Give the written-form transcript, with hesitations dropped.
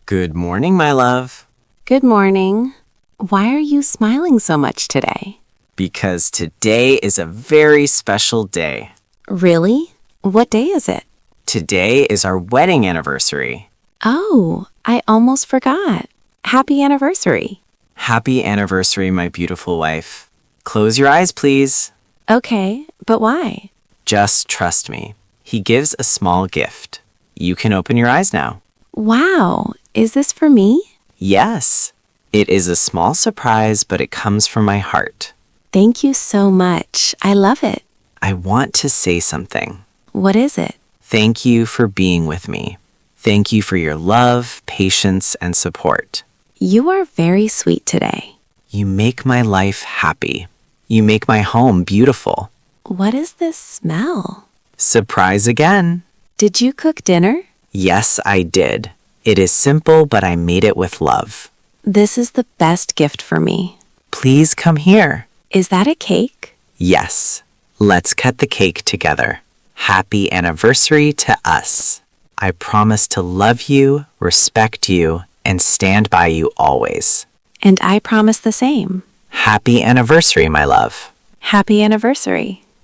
Good morning, my love. Good morning. Why are you smiling so much today? Because today is a very special day. Really? What day is it? Today is our wedding anniversary. Oh, I almost forgot. Happy anniversary. Happy anniversary, my beautiful wife. Close your eyes, please. Okay, but why? Just trust me. He gives a small gift. You can open your eyes now. Wow, is this for me? Yes. It is a small surprise, but it comes from my heart. Thank you so much. I love it. I want to say something. What is it? Thank you for being with me. Thank you for your love, patience, and support. You are very sweet today. You make my life happy. You make my home beautiful. What is this smell? Surprise again. Did you cook dinner? Yes, I did. It is simple, but I made it with love. This is the best gift for me. Please come here. Is that a cake? Yes. Let's cut the cake together. Happy anniversary to us. I promise to love you, respect you, and stand by you always. And I promise the same. Happy anniversary, my love. Happy anniversary.